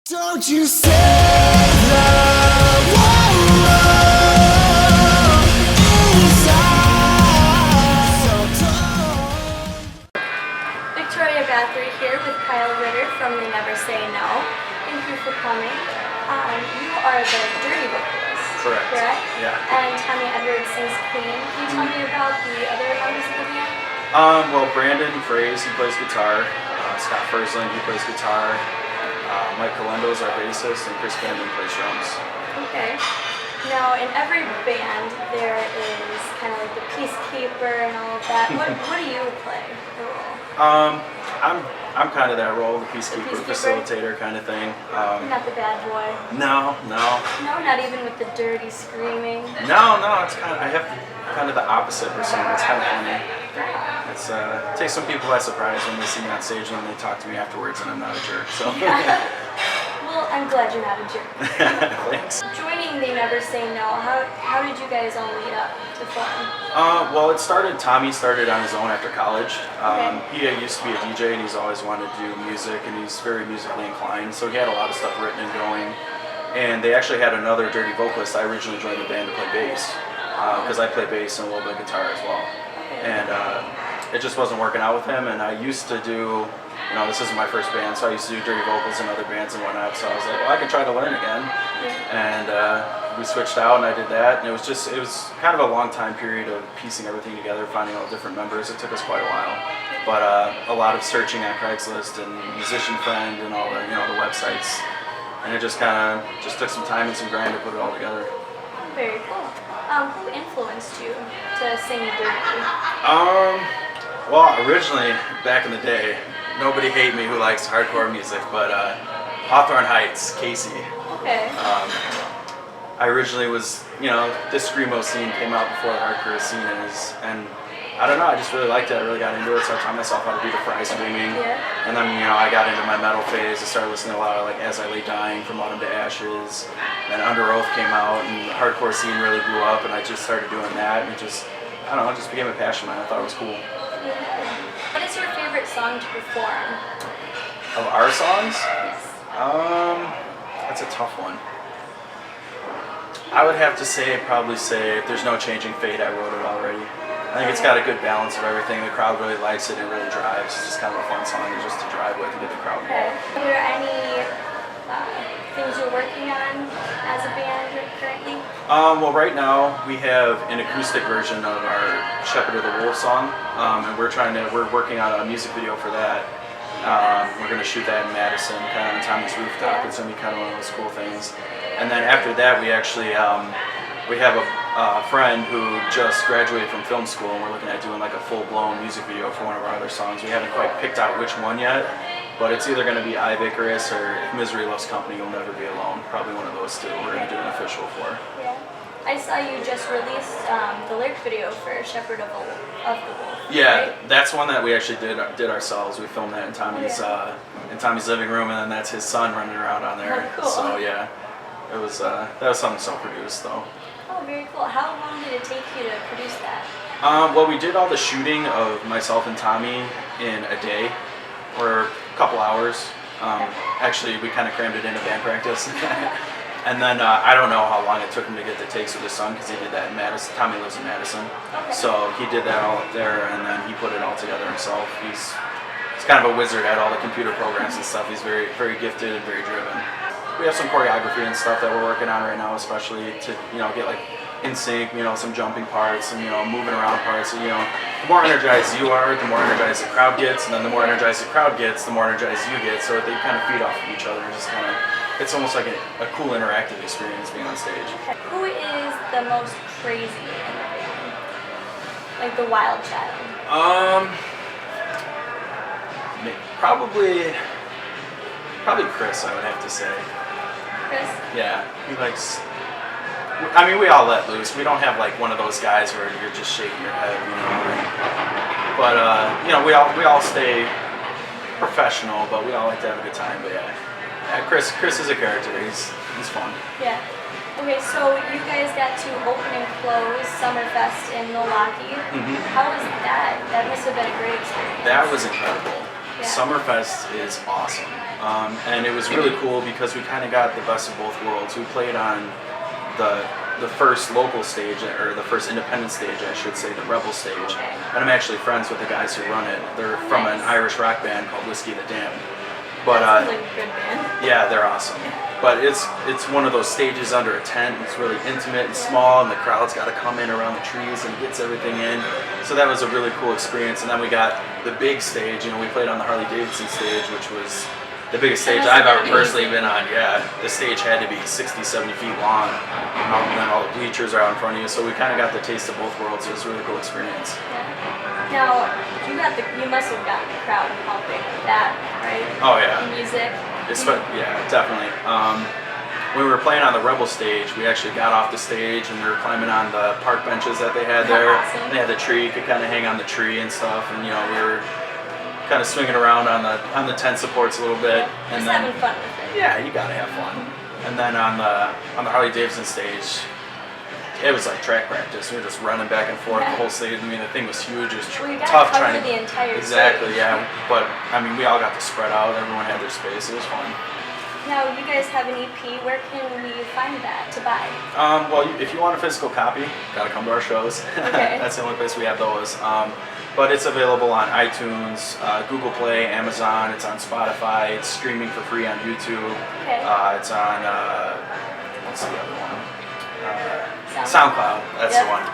Don't you say that Victoria Bathory here with Kyle Ritter from the Never Say No. Thank you for coming. You are the dirty vocalist, correct? Yeah. And Tommy Edwards sings clean. Can you tell me about the other members of the band? Well, Brandon Fraze, he plays guitar. Scott Fursland, he plays guitar. Mike Calendo is our bassist, and Chris Camden plays drums. Okay. Now, in every band, there is kind of like the peacekeeper and all of that. What do you play the role? I'm kind of that role, the peacekeeper, facilitator kind of thing. You're not the bad boy. No. No, not even with the dirty screaming. No, it's kind of, I have kind of the opposite persona. It's kind of funny. It's it takes some people by surprise when they see me on stage and then they talk to me afterwards and I'm not a jerk. So. Well, I'm glad you're not a jerk. Thanks. Joining the Never Say No, how did you guys all meet up to form? Well, Tommy started on his own after college. Okay. He used to be a DJ and he's always wanted to do music and he's very musically inclined. So he had a lot of stuff written and going. And they actually had another dirty vocalist. I originally joined the band to play bass because I play bass and a little bit of guitar as well. And it just wasn't working out with him. And I used to do, this isn't my first band, so I used to do dirty vocals in other bands and whatnot. So I was like, well, I could try to learn again. And we switched out and I did that. And it was kind of a long time period of piecing everything together, finding all different members. It took us quite a while. But a lot of searching on Craigslist and Musician Friend and all the websites. And it just took some time and some grind to put it all together. Very cool. Who influenced you to sing dirty? Well, originally, back in the day, nobody hate me who likes hardcore music, but Hawthorne Heights, Casey. Okay. I originally was, this screamo scene came out before the hardcore scene is, and I don't know, I just really liked it. I really got into it, so I taught myself how to do the fry screaming. Yeah. And then, I got into my metal phase. I started listening to a lot of like As I Lay Dying, From Autumn to Ashes. Then Under Oath came out, and the hardcore scene really blew up, and I just started doing that, and it just became a passion of mine. I thought it was cool. What is your favorite song to perform? Of our songs? Yes. That's a tough one. I would have to probably say, If There's No Changing Fate, I wrote it already. I think it's got a good balance of everything. The crowd really likes it. It really drives. It's just kind of a fun song just to drive with and get the crowd involved. Are there any things you're working on as a band currently? Well, right now we have an acoustic version of our Shepherd of the Wolf song, and we're working on a music video for that. We're going to shoot that in Madison, kind of on Tommy's rooftop. It's going to be kind of one of those cool things. And then after that, we actually we have a friend who just graduated from film school, and we're looking at doing like a full-blown music video for one of our other songs. We haven't quite picked out which one yet, but it's either going to be I, Icarus, or If Misery Loves Company, You'll Never Be Alone. Probably one of those two we're going to do an official for. Yeah. I saw you just released the lyric video for Shepherd of the Wolf. Yeah, right? that's one that we actually did ourselves. We filmed that in Tommy's living room, and then that's his son running around on there. Oh, cool. So yeah, it was that was something self-produced though. Oh, very cool. How long did it take you to produce that? Well, we did all the shooting of myself and Tommy in a day, or a couple hours. Actually, we kind of crammed it into band practice. And then I don't know how long it took him to get the takes with his son because he did that in Madison. Tommy lives in Madison, so he did that all up there, and then he put it all together himself. He's kind of a wizard at all the computer programs and stuff. He's very, very gifted and very driven. We have some choreography and stuff that we're working on right now, especially to get like in sync, some jumping parts and moving around parts. So, the more energized you are, the more energized the crowd gets, and then the more energized the crowd gets, the more energized you get. So they kind of feed off of each other. It's almost like a cool interactive experience being on stage. Who is the most crazy in the band? Like the wild child? Probably Chris, I would have to say. Chris? Yeah, he likes. I mean, we all let loose. We don't have like one of those guys where you're just shaking your head, But we all stay professional, but we all like to have a good time. But yeah, Chris is a character. He's fun. Yeah. Okay, so you guys got to open and close Summerfest in Milwaukee. How was that? That must have been a great experience. That was incredible. Yeah. Summerfest is awesome. And it was really cool because we kind of got the best of both worlds. We played on the first local stage, or the first independent stage, I should say, the Rebel stage. Okay. And I'm actually friends with the guys who run it. They're Oh, from nice. an Irish rock band called Whiskey the Damned. But That sounds like a good band. yeah, they're awesome. But it's one of those stages under a tent. It's really intimate and small, and the crowd's got to come in around the trees and gets everything in. So that was a really cool experience. And then we got the big stage. You know, we played on the Harley Davidson stage, which was the biggest stage That must I've have ever been personally amazing. been on. Yeah, the stage had to be 60, 70 feet long, and then all the bleachers are out in front of you. So we kind of got the taste of both worlds. It was a really cool experience. Yeah. Now, you must have gotten the crowd pumping with that, right? Oh yeah. The music. Yeah, definitely. When we were playing on the Rebel stage, we actually got off the stage and we were climbing on the park benches that they had there. Awesome. They had the tree, you could kind of hang on the tree and stuff, and you know, we were kind of swinging around on the tent supports a little bit. And Just then, having fun with it. yeah, you gotta have fun. And then on the Harley Davidson stage, it was like track practice. We were just running back and forth the whole stage. I mean, the thing was huge. It was Well, you gotta tough cover trying to the entire exactly, stage. yeah. But I mean, we all got to spread out. Everyone had their space. It was fun. Now, you guys have an EP. Where can we find that to buy? Well, if you want a physical copy, gotta come to our shows. Okay. That's the only place we have those. But it's available on iTunes, Google Play, Amazon. It's on Spotify. It's streaming for free on YouTube. Okay. It's on what's the other one? SoundCloud. That's Yep. the one.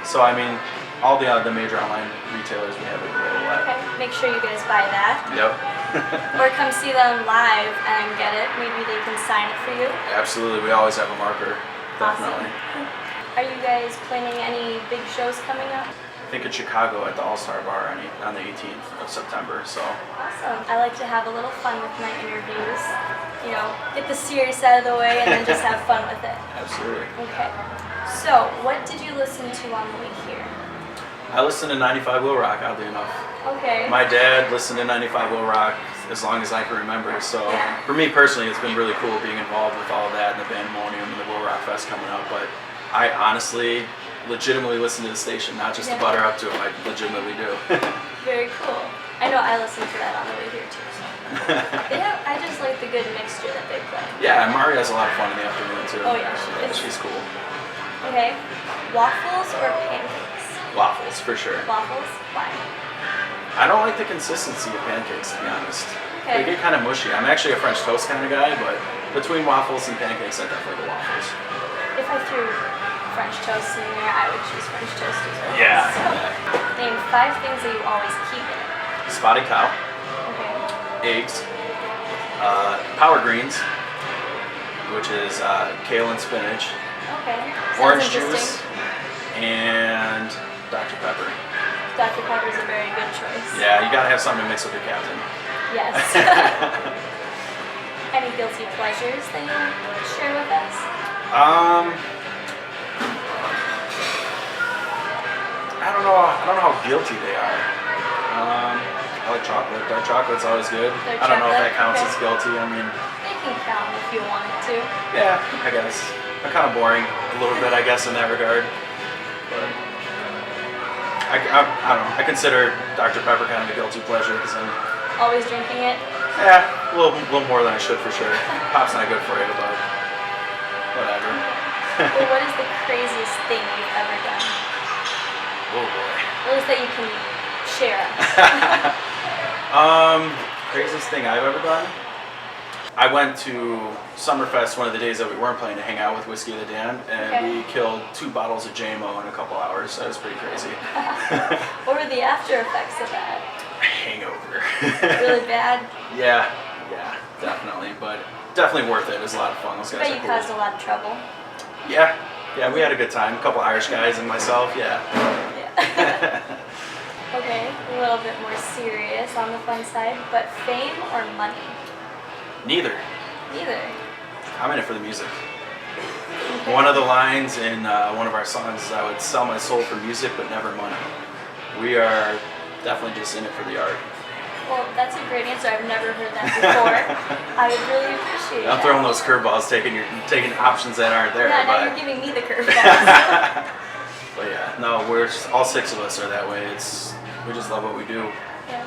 So I mean, all the major online retailers we have it available at. Okay. Make sure you guys buy that. Yep. Or come see them live and get it. Maybe they can sign it for you. Absolutely. We always have a marker. Definitely. Awesome. Are you guys planning any big shows coming up? I think in Chicago at the All-Star Bar on the 18th of September. So. Awesome. I like to have a little fun with my interviews. You know, get the serious out of the way and then just have fun with it. Absolutely. Okay. So, what did you listen to on the way here? I listened to 95 Will Rock, oddly enough. Okay. My dad listened to 95 Will Rock as long as I can remember. So Yeah. for me personally, it's been really cool being involved with all of that and the Bandemonium and the Will Rock Fest coming up. But I honestly, legitimately listen to the station, not just to Yeah. butter up to them. I legitimately do. Very cool. I know I listened to that on the way here too. So. I just like the good mixture that they play. Yeah, and Mari has a lot of fun in the afternoon too. Oh, yeah, she is. She's cool. Okay. Waffles or pancakes? Waffles, for sure. Waffles? Why? I don't like the consistency of pancakes, to be honest. Okay. They get kind of mushy. I'm actually a French toast kind of guy, but between waffles and pancakes, I definitely go waffles. If I threw French toast in there, I would choose French toast as well. Yeah. So, name 5 things that you always keep in it. Spotted cow, Okay. eggs, power greens, which is kale and spinach, Okay. Sounds orange interesting. juice, and Dr. Pepper. Dr. Pepper's a very good choice. Yeah, you gotta have something to mix with your captain. Yes. Any guilty pleasures that you share with us? I don't know how guilty they are. I like chocolate. Dark chocolate's always good. Dark I don't know if chocolate, that counts okay. as guilty. I mean, They can count if you want it to. yeah, I guess. I'm kind of boring a little bit, I guess, in that regard. But I don't know. I consider Dr. Pepper kind of a guilty pleasure because I'm, Always drinking it? yeah, a little more than I should for sure. Pop's not good for you, but whatever. Well, what is the craziest thing you've ever done? Oh boy. At least that you can share. Craziest thing I've ever done? I went to Summerfest one of the days that we weren't playing to hang out with Whiskey the Damned, and Okay. we killed 2 bottles of JMO in a couple hours. That was pretty crazy. What were the after effects of that? Hangover. Really bad? Yeah, definitely. But definitely worth it. It was a lot of fun. Those I guys bet are you cool. caused a lot of trouble. Yeah, we had a good time. A couple Irish guys and myself, yeah. Yeah. Okay, a little bit more serious on the fun side, but fame or money? Neither. Neither. I'm in it for the music. One of the lines in one of our songs is, I would sell my soul for music, but never money. We are definitely just in it for the art. Well, that's a great answer. I've never heard that before. I would really appreciate it. I'm throwing those curveballs, taking options that aren't there. Yeah, now but, you're giving me the curveballs. but yeah, no, we're just, all 6 of us are that way. We just love what we do. Yeah.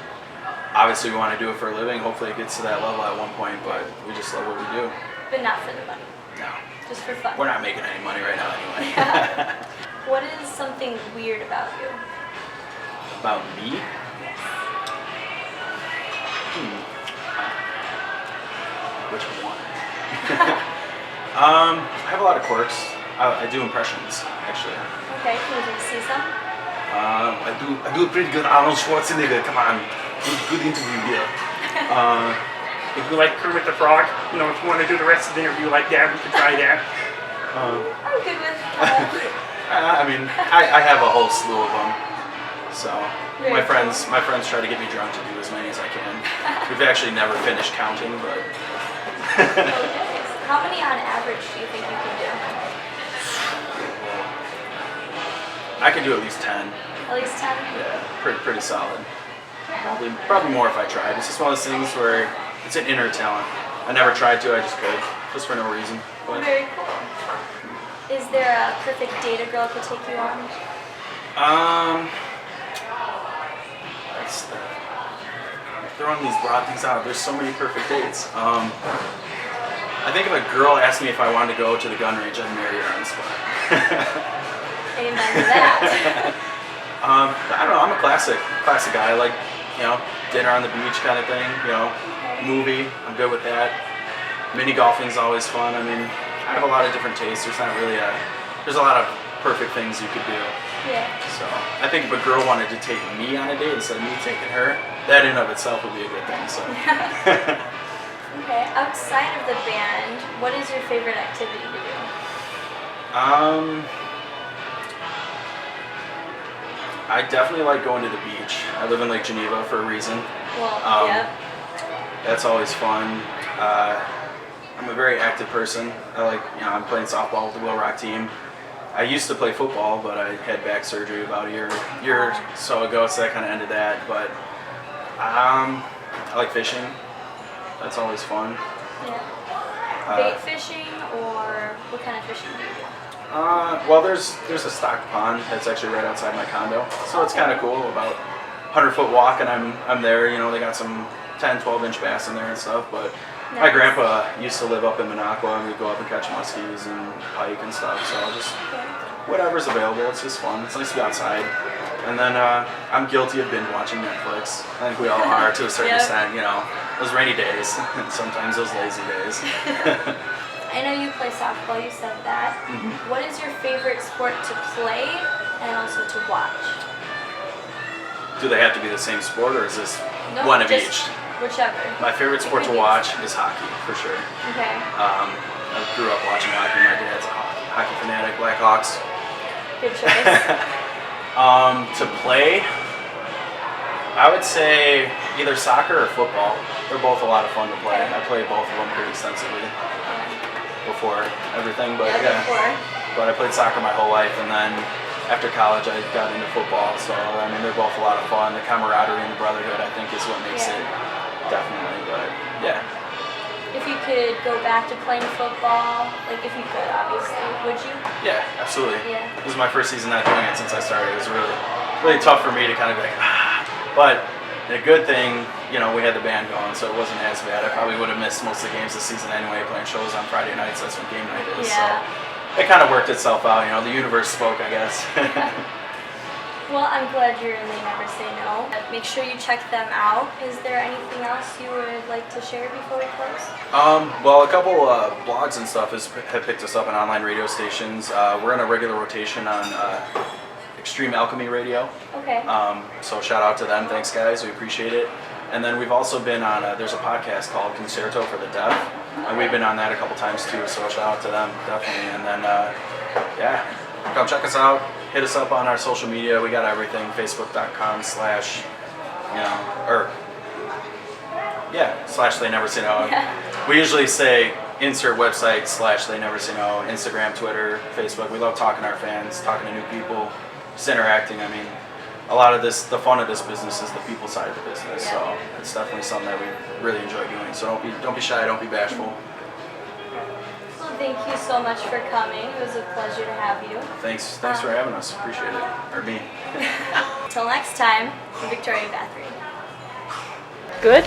obviously we want to do it for a living. Hopefully it gets to that level at one point, but we just love what we do. But not for the money, No, just for fun. we're not making any money right now anyway. Yeah. What is something weird about you? About me? Yes. Which one? I have a lot of quirks. I do impressions, actually. Okay, can we see some? I do a pretty good Arnold Schwarzenegger. Come on, good interview here. If you like Kermit the Frog, you know, if you want to do the rest of the interview like that, we could try that. I'm good with I mean, I have a whole slew of them. So Very my friends try to get me drunk to do as many as I can. We've actually never finished counting, but Okay. How many on average do you think you can do? I can do at least 10. At least 10? Yeah, pretty solid. Probably more if I tried. It's just one of those things where it's an inner talent. I never tried to, I just could, just for no reason. But Very cool. Is there a perfect date a girl could take you on? That's throwing these broad things out. There's so many perfect dates. I think if a girl asked me if I wanted to go to the gun range, I'd marry her on the spot. Amen to that. I don't know. I'm a classic guy. I like, dinner on the beach kind of thing. Movie. I'm good with that. Mini golfing's always fun. I mean, I have a lot of different tastes. There's not really there's a lot of perfect things you could do. Yeah. So I think if a girl wanted to take me on a date instead of me taking her, that in and of itself would be a good thing. So. Okay. Outside of the band, what is your favorite activity to do? I definitely like going to the beach. I live in Lake Geneva for a reason. Well, yeah. That's always fun. I'm a very active person. I like, I'm playing softball with the Willow Rock team. I used to play football, but I had back surgery about a year or so ago, so that kind of ended that. But I like fishing. That's always fun. Yeah. Bait fishing, or what kind of fishing do you do? Well, there's a stocked pond that's actually right outside my condo, so it's kind of cool. About 100-foot walk, and I'm there. They got some 10, 12-inch bass in there and stuff. But my Nice. grandpa used to live up in Minocqua, and we'd go up and catch muskies and pike and stuff. So I'll just whatever's available. It's just fun. It's nice to be outside. And then I'm guilty of binge watching Netflix. I think we all are to a certain Yep. extent. Those rainy days, and sometimes those lazy days. I know you play softball, you said that. Mm-hmm. What is your favorite sport to play and also to watch? Do they have to be the same sport, or is this No, one of just each? Whichever. My favorite sport to watch is hockey, for sure. Okay. I grew up watching hockey. My dad's a hockey fanatic, Blackhawks. Good choice. To play, I would say either soccer or football. They're both a lot of fun to play. I played both of them pretty extensively before everything, but Before. But I played soccer my whole life, and then after college I got into football. So I mean, they're both a lot of fun. The camaraderie and the brotherhood, I think, is what makes it definitely. But yeah. If you could go back to playing football, like if you could, obviously, would you? Yeah, absolutely. Yeah. This is my first season not doing it since I started. It was really tough for me to kind of be like, But the good thing, we had the band going, so it wasn't as bad. I probably would have missed most of the games this season anyway, playing shows on Friday nights. That's when game night is. Yeah. So it kind of worked itself out. The universe spoke, I guess. Well, I'm glad you're in They Never Say No. Make sure you check them out. Is there anything else you would like to share before we close? Well, a couple blogs and stuff have picked us up on online radio stations. We're in a regular rotation on Extreme Alchemy Radio. Okay. So shout out to them. Thanks, guys. We appreciate it. And then we've also been on, there's a podcast called Concerto for the Deaf. And we've been on that a couple times too, so shout out to them, definitely. And then, come check us out. Hit us up on our social media. We got everything. Facebook.com/ / They Never Say No. Yeah. We usually say insert website / They Never Say No. Instagram, Twitter, Facebook. We love talking to our fans, talking to new people, just interacting. I mean, a lot of this, the fun of this business is the people side of the business. Yeah. So it's definitely something that we really enjoy doing. So don't be shy, don't be bashful. Well, thank you so much for coming. It was a pleasure to have you. Thanks for having us. Appreciate it. Or me. Till next time, Victoria Bathory. Good?